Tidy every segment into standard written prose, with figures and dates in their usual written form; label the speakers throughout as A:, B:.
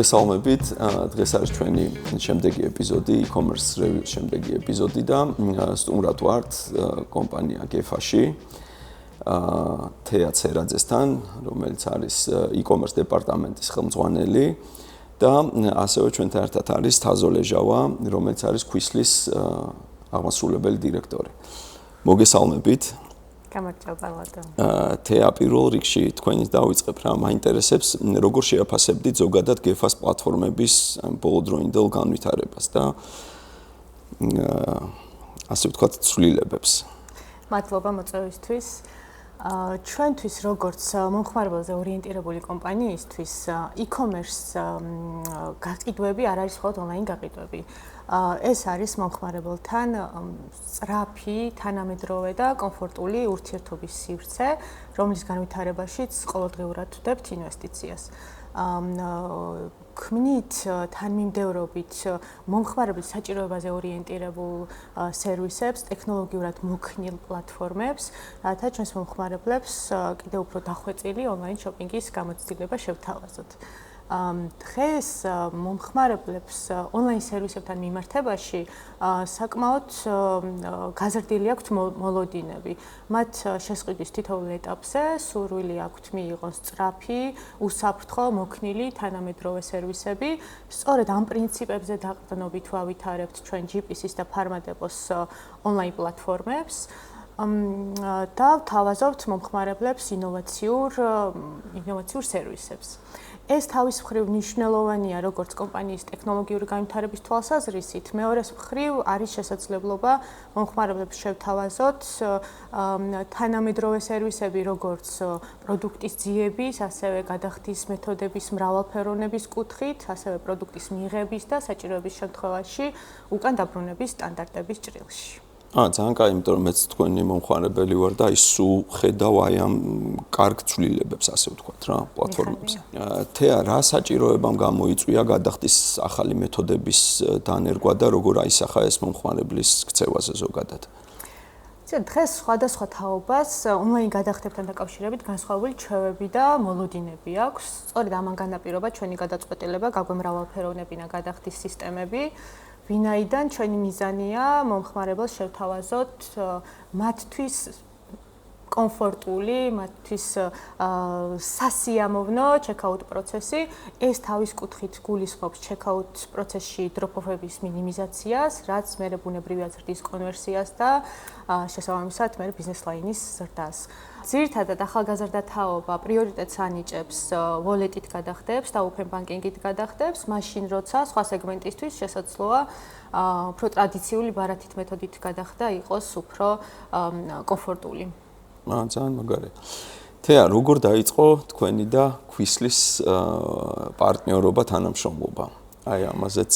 A: მოგესალმებით. დღეს არის ჩვენი შემდეგი ეპიზოდი, e-commerce review შემდეგი ეპიზოდი და სტუმრად ვართ კომპანია GEFA-ში. თეა ცერაძესთან, რომელიც არის e-commerce დეპარტამენტის ხელმძღვანელი და ასევე ჩვენთან ერთად არის თაზო ლეჟავა, რომელიც არის ქვისლის აღმასრულებელი დირექტორი. მოგესალმებით.
B: გამარჯობა ლადო.
A: თეა პირველ რიგში თქვენით დავიწყებ რა მაინტერესებს როგორ შეაფასებდით ზოგადად GEFA-ს პლატფორმების ბოლოდროინდელ განვითარებას და ასე ვთქვათ ცვლილებებს.
B: მადლობა მოწვევისთვის. ჩვენთვის როგორც მომხმარებელზე ორიენტირებული კომპანიისთვის e-commerce გაყიდვები არ არის მხოლოდ ონლაინ გაყიდვები. ეს არის მომხმარებელთან სწრაფი, თანამედროვე და კომფორტული ურთიერთობის სივრცე, რომლის განვითარებაშიც ყოველდღიურად ვდებთ ინვესტიციას. ქმნით თანმიმდევრობით მომხმარებლის საჭიროებაზე ორიენტირებულ სერვისებს, ტექნოლოგიურად მოქნილ პლატფორმებს, რათა ჩვენს მომხმარებლებს კიდევ უფრო დახვეწილი ონლაინ შოპინგის გამოცდილება შევთავაზოთ. დღეს მომხმარებლებს ონლაინ სერვისებთან მიმართებაში საკმაოდ გაზრდილი აქვთ მოლოდინები. მათ შესყიდვის თითოეულ ეტაპზე სურვილი აქვთ მიიღონ სწრაფი, უსაფრთხო, მოქნილი, თანამედროვე სერვისები. სწორედ ამ პრინციპებზე დაყრდნობით ვავითარებთ ჩვენ GPS-ის და ფარმადეპოს ონლაინ პლატფორმებს. და ვთავაზობთ მომხმარებლებს ინოვაციურ სერვისებს. ეს თავის მხრივ მნიშვნელოვანია როგორც კომპანიის ტექნოლოგიური განვითარების თვალსაზრისით, მეორეს მხრივ არის შესაძლებლობა მომხმარებლებს შევთავაზოთ თანამედროვე სერვისები როგორც პროდუქტის ძიების, ასევე გადახდის მეთოდების მრავალფეროვნების კუთხით, ასევე პროდუქტის მიღების და საჭიროების შემთხვევაში უკან დაბრუნების სტანდარტების ჭრილში.
A: ძალიან კაი, იმიტომ რომ მეც თქვენი მომხმარებელი ვარ და სულ ხედავ ამ კარგ ცვლილებებს, ასე ვთქვათ რა, პლატფორმებზე. თეა, რა საჭიროებამ გამოიწვია გადახდის ახალი მეთოდების დანერგვა და როგორ აისახა ეს მომხმარებლის ქცევაზე ზოგადად?
B: დღეს სხვადასხვა თაობას ონლაინ გადახდებთან დაკავშირებით განსხვავებული ჩვევები და მოლოდინები აქვს. სწორედ ამან განაპირობა ჩვენი გადაწყვეტილება გაგვემრავალფეროვნებინა გადახდის სისტემები. ვინაიდან ჩვენი მიზანია მომხმარებელს შევთავაზოთ მათთვის კომფორტული, მათთვის სასიამოვნო ჩეკაუტ პროცესი. ეს თავის კუთხით გულისხმობს ჩეკაუტ პროცესში დროპ-ოფების მინიმიზაციას, რაც მერე ბუნებრივი აზრდის კონვერსიას და შესაბამისად მერე ბიზნეს ლაინის ზრდას. ძირითადად ახალგაზრდა თაობა პრიორიტეტს ანიჭებს wallet-ით გადახდებს და open banking-ით გადახდებს, მაშინ როცა სხვა სეგმენტისთვის შესაძლოა უფრო ტრადიციული ბარათით მეთოდით გადახდა იყოს უფრო კომფორტული.
A: ძალიან მაგარია. თეა, როგორ დაიწყო თქვენი და ქვისლის პარტნიორობა, თანამშრომლობა? აი ამაზეც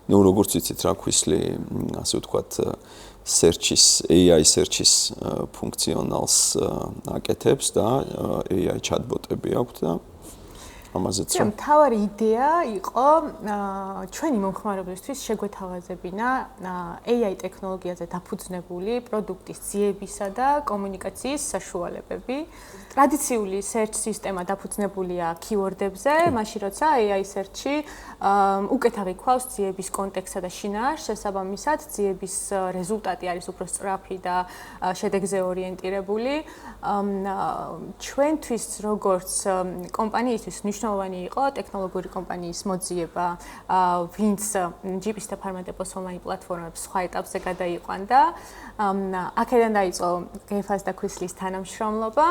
A: როგორც ვიცით რა, ქვისლი ასე ვთქვათ AI search-ის ფუნქციონალს აკეთებს და AI chatbot-ები აქვს და ამაზეც რა.
B: მთავარი იდეა იყო ჩვენი მომხმარებლისთვის შეგვეთავაზებინა AI ტექნოლოგიაზე დაფუძნებული პროდუქტის ძიებისა და კომუნიკაციის საშუალებები. ტრადიციული search სისტემა დაფუძნებულია keyword-ებზე, მაშინ როცა AI search-ი უკეთ აღიქვავს ძიების კონტექსტსა და შინაარსს, შესაბამისად ძიების რეზულტატი არის უფრო სწრაფი და შედეგზე ორიენტირებული. ჩვენთვის როგორც კომპანიისთვის მნიშვნელოვანი იყო ტექნოლოგიური კომპანიის მოძიება, ვინც GPS და ფარმადეპოს ონლაინ პლატფორმებს სხვა ეტაპზე გადაიყვანდა. აქედან დაიწყო GEFA-ს და ქვისლის თანამშრომლობა.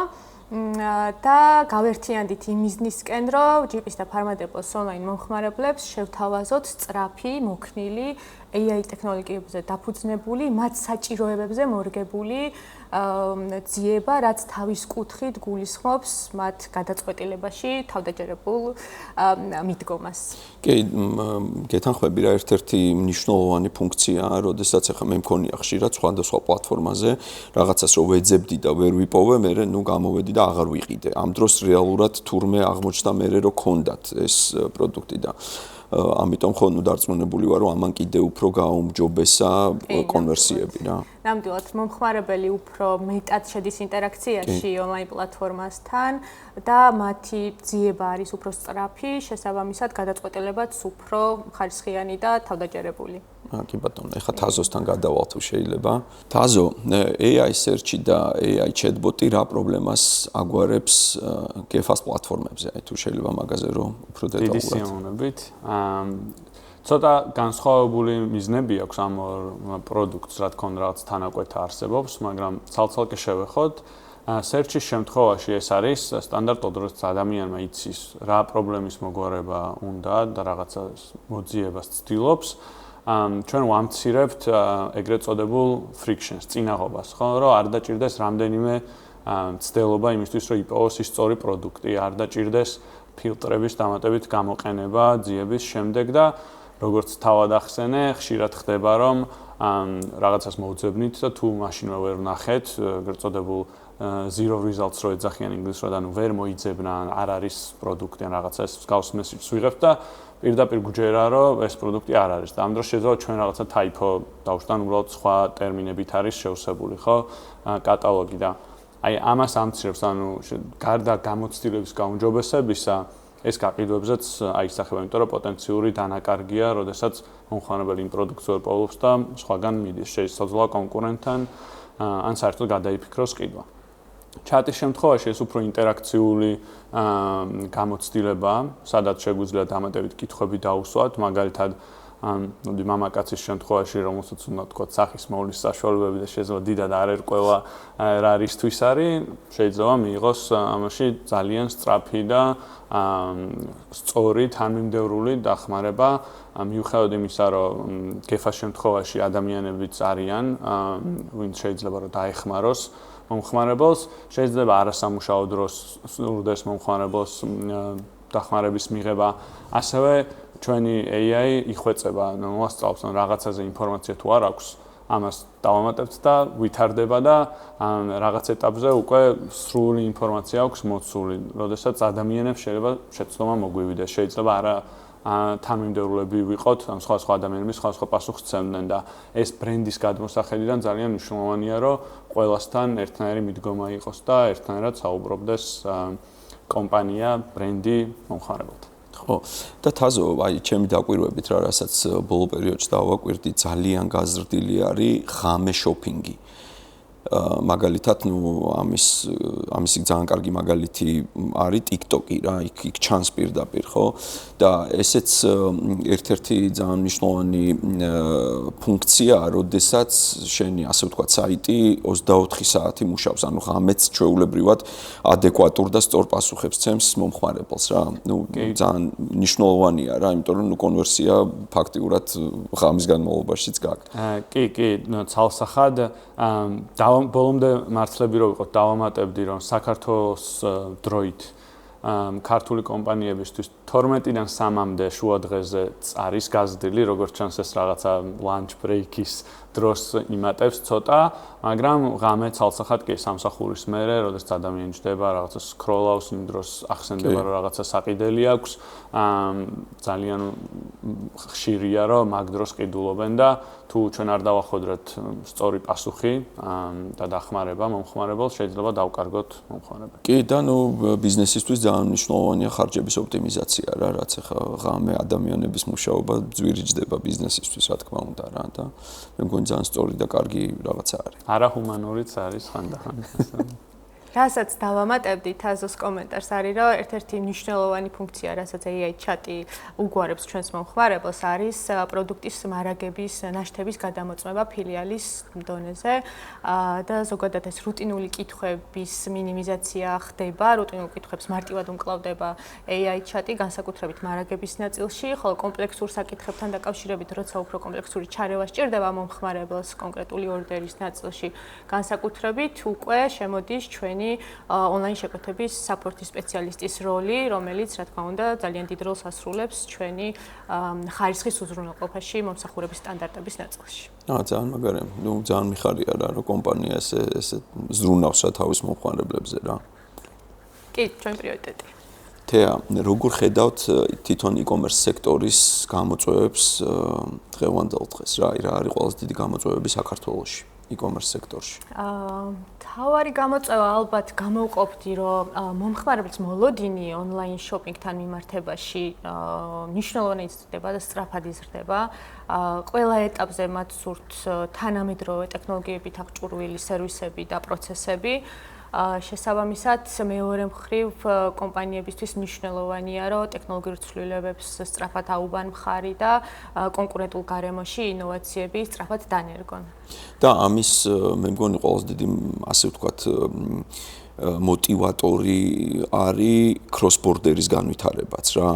B: და გავერთიანდით იმ მიზნისკენ, რომ GPS და ფარმადეპოს ონლაინ მომხმარებლებს შევთავაზოთ სწრაფი, მოქნილი AI ტექნოლოგიებზე დაფუძნებული, მათ საჭიროებებზე მორგებული ძიება, რაც თავის კუთხით გულისხმობს მათ გადაწყვეტილებაში თავდაჯერებულ მიდგომას.
A: კი, გეთანხმები რა, ერთ-ერთი მნიშვნელოვანი ფუნქციაა, როდესაც ახლა მე მქონია ხშირად სხვადასხვა პლატფორმაზე რაღაცას რო ვეძებდი და ვერ ვიპოვე, მე გამოვედი და აღარ ვიყიდე. ამ დროს რეალურად თურმე აღმოჩნდა მე რომ ქონდათ ეს პროდუქტი და ამიტომ ხო დარწმუნებული ვარ, რომ ამან კიდევ უფრო გააუმჯობესა კონვერსიები რა.
B: ნამდვილად მომხმარებელი უფრო მეტად შედის ინტერაქციაში ონლაინ პლატფორმასთან და მათი ძიება არის უფრო სწრაფი, შესაბამისად გადაწყვეტილებაც უფრო ხარისხიანი და თავდაჯერებული.
A: კი ბატონო, ეხლა თაზოსთან გადავალ თუ შეიძლება. თაზო, AI search-ი და AI chatbot-ი რა პრობლემას აგვარებს GEFA-s პლატფორმებზე? თუ შეიძლება მაგაზე რომ უფრო დეტალურად.
C: დიდი სიამოვნებით. ცოტა განსხვავებული მიზნები აქვს ამ პროდუქტს, რა თქმა უნდა, რაღაც თანაკვეთა არსებობს, მაგრამ ცალ-ცალკე შევეხოთ. Search-ის შემთხვევაში ეს არის სტანდარტულად, როდესაც ადამიანმა იცის, რა პრობლემის მოგვარება უნდა და რაღაცა მოძიებას ცდილობს, ჩვენ ვამცირებთ ეგრეთ წოდებულ frictions, წინაღობას, ხო, რომ არ დაჭირდეს რამდენიმე ცდელობა იმისთვის, რომ იპოვოს ის სწორი პროდუქტი, არ დაჭირდეს ფილტრების დამატებით გამოყენება ძიების შემდეგ და როგორც თავად ახსენე, ხშირად ხდება, რომ რაღაცას მოვძებნით და თუ მაშინვე ვერ ვნახეთ, ეგრეთ წოდებულ zero results რო ეძახიან ინგლისურად, ანუ ვერ მოიძებნა, არ არის პროდუქტი ან რაღაცა ეს მსგავს მესიჯს ვიღებთ და პირდაპირ გვჯერა, რომ ეს პროდუქტი არ არის და ამ დროს შეიძლება ჩვენ რაღაცა typo დავშტან, უბრალოდ სხვა ტერმინებით არის შევსებული, ხო, კატალოგი და აი ამას ამცირებს, ანუ გარდა გამოცდილების გაუმჯობესებისა, ეს გაყიდვებზეც აისახება, იმიტომ რომ პოტენციური დანაკარგია, როდესაც მომხმარებელი იმ პროდუქტს ვერ პოულობს და სხვაგან მიდის, შეიცვალა კონკურენტთან, ან საერთოდ გადაიფიქროს ყიდვა. Chat-ის შემთხვევაში ეს უფრო ინტერაქციული გამოცდილებაა, სადაც შეგვიძლია დამატებით კითხვები დაუსვათ, მაგალითად მოდი მამაკაცის შემთხვევაში, რომელსაც უნდა თქვათ სახის მოვლის საშუალებები და შეიძლება დიდად არ ერკვევა რა რისთვის არის, შეიძლება მიიღოს ამაში ძალიან სწრაფი და სწორი თანმიმდევრული დახმარება, მიუხედავად იმისა, რომ GEFA-s შემთხვევაში ადამიანებიც არიან, ვინც შეიძლება რომ დაეხმაროს მომხმარებელს, შეიძლება არასამუშაო დროს სურდეს მომხმარებელს დახმარების მიღება, ასევე ჩვენი AI იხვეწება, მოასწავლებს ან რაღაცაზე ინფორმაცია თუ არ აქვს, ამას დავამატებთ და ვითარდება და რაღაც ეტაპზე უკვე სრული ინფორმაცია აქვს მოცული, როდესაც ადამიანებს შეიძლება შეცდომა მოგვივიდეს, შეიძლება არა თანმიმდევრულები ვიყოთ, ან სხვა ადამიანები სხვა პასუხს სცემდნენ და ეს ბრენდის გადმოსახედიდან ძალიან მნიშვნელოვანია, რომ ყველასთან ერთნაირი მიდგომა იყოს და ერთნაირად საუბრობდეს კომპანია, ბრენდი მომხმარებელთან.
A: ხო, და თაზო, აი, ჩემი დაკვირვებით რა, რასაც ბოლო პერიოდში დავაკვირდი, ძალიან გაზრდილი არის ღამე შოპინგი. მაგალითად, ამისი ძალიან კარგი მაგალითი არის TikTok-ი რა, იქ ჩანს პირდაპირ, ხო? და ესეც ერთ-ერთი ძალიან მნიშვნელოვანი ფუნქციაა, როდესაც შენი, ასე ვთქვათ, საიტი 24 საათი მუშაობს, ანუ ღამეც ჩვეულებრივად ადეკვატურ და სწორ პასუხებს ცემს მომხმარებელს რა. ძალიან მნიშვნელოვანია რა, იმიტომ რომ კონვერსია ფაქტიურად ღამის განმავლობაშიც გაქვს.
C: კი, ცალსახად ბოლომდე მართლები რო ვიყოთ, დავამატებდი, რომ საქართველოს დროით ქართული კომპანიებისთვის 12-დან 3-მდე შუადღეზე არის გაზრდილი, როგორც ჩანს ეს რაღაცა lunch break-ის დროს იმატებს ცოტა, მაგრამ ღამე ცალსახად კი სამსახურის მერე, როდესაც ადამიანი ჯდება, რაღაცა scroll-ავს, იმ დროს ახსენდება, რომ რაღაცა საყიდელი აქვს, ძალიან ხშირია, რომ მაგ დროს ყიდულობენ და თუ ჩვენ არ დავახვედრეთ სწორი პასუხი და დახმარება მომხმარებელს, შეიძლება დავკარგოთ მომხმარებელი.
A: კი, და ბიზნესისთვის ძალიან მნიშვნელოვანია ხარჯების ოპტიმიზაცია რა, რაც ახლა ღამე ადამიანების მუშაობა ძვირიჯდება ბიზნესისთვის, რა თქმა უნდა რა და მე მგონი ძალიან სწორი და კარგი რაღაცა არის.
C: არაჰუმანურიც არის ხანდახან.
B: რასაც დავამატებდი თაზოს კომენტარს არის, რომ ერთ-ერთი მნიშვნელოვანი ფუნქცია, რასაც AI chat-ი უგვარებს ჩვენს მომხმარებელს, არის პროდუქტის მარაგების ნაშთების გადამოწმება ფილიალის დონეზე და ზოგადად ეს რუტინული კითხვების მინიმიზაცია ხდება, რუტინულ კითხვებს მარტივად უმკლავდება AI chat-ი, განსაკუთრებით მარაგების ნაწილში, ხოლო კომპლექსურ საკითხებთან დაკავშირებით, როცა უფრო კომპლექსური ჩარევა სჭირდება მომხმარებელს კონკრეტული ორდერის ნაწილში, განსაკუთრებით უკვე შემოდის ჩვენი ონლაინ შეკვეთების საპორტის სპეციალისტის როლი, რომელიც, რა თქმა უნდა, ძალიან დიდ როლს ასრულებს ჩვენი ხარისხის უზრუნველყოფაში მომსახურების სტანდარტების ნაწილში.
A: ძალიან მაგარი. ძალიან მიხარია რა, რომ კომპანია ესე ზრუნავს რა თავის მომხმარებლებზე რა.
B: კი, ჩვენი პრიორიტეტი.
A: თეა, როგორ ხედავთ თვითონ e-commerce სექტორის გამოწვევებს დღევანდელ დღეს? რა არის ყველაზე დიდი გამოწვევები საქართველოში e-commerce სექტორში?
B: თავარი გამოწვევა ალბათ გამოვყოფდი, რომ მომხმარებლის მოლოდინი ონლაინ შოპინგთან მიმართებაში მნიშვნელოვნად იზრდება და სწრაფად იზრდება. ყველა ეტაპზე მათ სურთ თანამედროვე ტექნოლოგიებით აღჭურვილი სერვისები და პროცესები. შესაბამისად, მეორე მხრივ კომპანიებისთვის მნიშვნელოვანია, რომ ტექნოლოგიურ ცვლილებებს სწრაფად აუბან მხარი და კონკურენტულ გარემოში ინოვაციები სწრაფად დანერგონ.
A: და ამის მე მგონი ყველაზე დიდი ასე ვთქვათ მოტივატორი არის cross-border-ის განვითარებაც რა.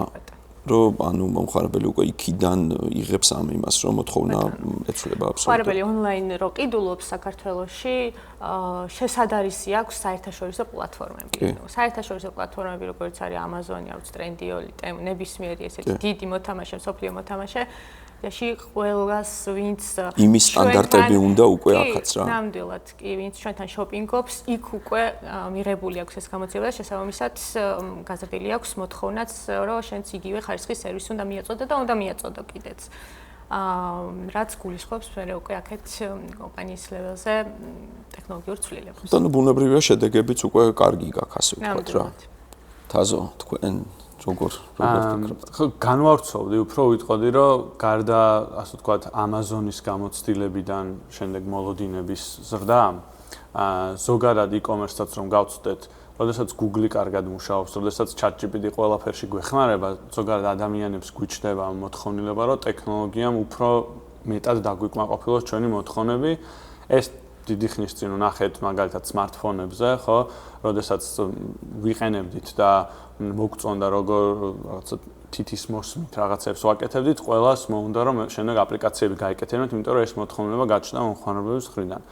A: რომ ანუ მომხმარებელი უკვე იქიდან იღებს ამ იმას, რომ მოთხოვნა ეცვლება აბსოლუტურად.
B: მომხმარებელი ონლაინ რო ყიდულობს საქართველოში, შესაძარისი აქვს საერთაშორისო პლატფორმები. საერთაშორისო პლატფორმები, როგორც არის Amazon, აქვს Trendyol, ნებისმიერი ესეთი დიდი მოთამაშე, მსოფლიო მოთამაშე. ეში ყველას ვინც
A: იმის სტანდარტები უნდა უკვე ახაც რა.
B: ნამდვილად, კი, ვინც ჩვენთან შოპინგობს, იქ უკვე მიღებული აქვს ეს გამოძიება და შესაბამისად გაზრდილი აქვს მოთხოვნაც, რომ შენც იგივე ხარისხის სერვისი უნდა მიაწოდო და უნდა მიაწოდო კიდეც. რაც გულისხმობს მე უკვე აქეთ კომპანიის ლეველზე ტექნოლოგიურ ცვლილებებს.
A: და ბუნებრივია შედეგებიც უკვე კარგი გაქვს ასე ვთქვათ რა. თაზო, თქვენ როგორ
C: ფიქრობთ? განვავრცობდი, უფრო ვიტყოდი, რომ გარდა ასე ვთქვათ Amazon-ის გამოცდილებიდან შემდეგ მოლოდინების ზრდა, ზოგადად e-commerce-საც რომ გავწვდეთ, როდესაც Google-ი კარგად მუშაობს, როდესაც ChatGPT ყველაფერში გვეხმარება, ზოგადად ადამიანებს გვიჩნდება მოთხოვნილება, რომ ტექნოლოგიამ უფრო მეტად დაგვიკმაყოფილოს ჩვენი მოთხოვნები. ეს დიდი ხნის წინ ვნახეთ მაგალითად smartphone-ებზე, ხო, როდესაც ვიყენებდით და მოგწონდა როგორ რაღაცა თითის მოსმით რაღაცებს ვაკეთებდით, ყველას მოუნდა რომ შემდეგ აპლიკაციები გაიკეთებინოთ, იმიტომ რომ ეს მოთხოვნილება გაჩნდა მომხმარებლების მხრიდან.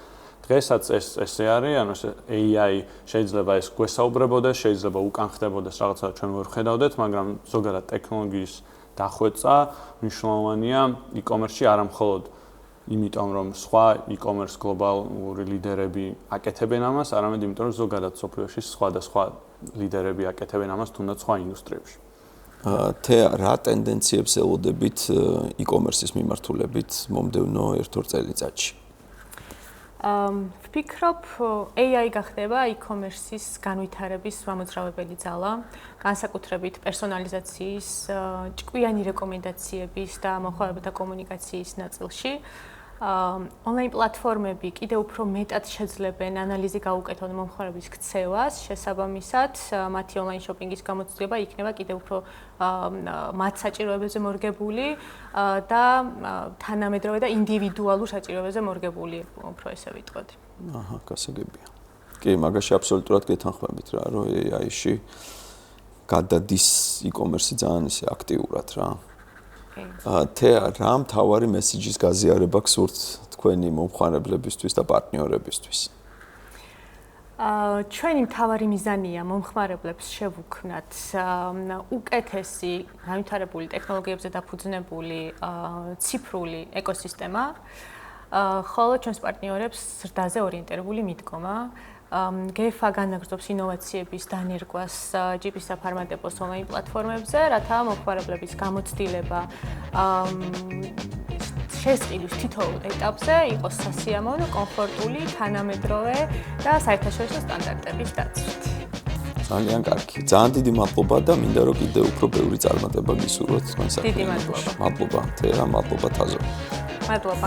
C: დღესაც ესე არის, ანუ AI შეიძლება ეს გვესაუბრებოდეს, შეიძლება უკან ხდებოდეს რაღაცა ჩვენ ვერ ხედავდეთ, მაგრამ ზოგადად ტექნოლოგიის დახვეწა მნიშვნელოვანია e-commerce-ში არა მხოლოდ იმიტომ რომ სხვა e-commerce გლობალური ლიდერები აკეთებენ ამას, არამედ იმიტომ რომ ზოგადად სოფლიოში სხვადასხვა ლიდერები აკეთებენ ამას თუნდაც სხვა ინდუსტრიებში.
A: თეა, რა ტენდენციებს ელოდებით e-commerce-ის მიმართულებით მომდევნო 1-2 წელიწადში?
B: ვფიქრობ, AI გახდება e-commerce-ის განვითარების მამოძრავებელი ძალა, განსაკუთრებით პერსონალიზაციის, ჭკვიანი რეკომენდაციების და მომხმარებელთა კომუნიკაციის ნაწილში. Online პლატფორმები კიდევ უფრო მეტად შეძლებენ ანალიზი გაუკეთონ მომხმარებლის ქცევას, შესაბამისად, მათი online shopping-ის გამოცდილება იქნება კიდევ უფრო მათ საჭიროებებზე მორგებული და თანამედროვე და ინდივიდუალურ საჭიროებებზე მორგებული, უფრო ესე ვიტყოდი.
A: აჰა, გასაგებია. კი, მაგაში აბსოლუტურად გეთანხმებით რა, რომ AI-ში გადადის e-commerce-ი ძალიან ისე აქტიურად რა. თეა, რა მთავარი მესიჯის გაზიარება გსურთ თქვენი მომხმარებლებისთვის და პარტნიორებისთვის?
B: ჩვენი მთავარი მიზანია მომხმარებლებს შევუქმნათ უკეთესი, განვითარებული ტექნოლოგიებზე დაფუძნებული ციფრული ეკოსისტემა, ხოლო ჩვენს პარტნიორებს ზრდაზე ორიენტირებული მიდგომა. GEFA განაგრძობს ინოვაციების დანერგვას GPS ფარმატებოს ონლაინ პლატფორმებზე, რათა მომხმარებლების გამოცდილება შესყიდვის თითოეულ ეტაპზე იყოს სასიამოვნო, კომფორტული, თანამედროვე და საერთაშორისო სტანდარტების დაცვით.
A: ძალიან კარგი. ძალიან დიდი მადლობა და მინდა რომ კიდევ უფრო ბევრი წარმატება გისურვოთ თქვენ საქმეში. მადლობა თეა, მადლობა თაზო.
B: მადლობა.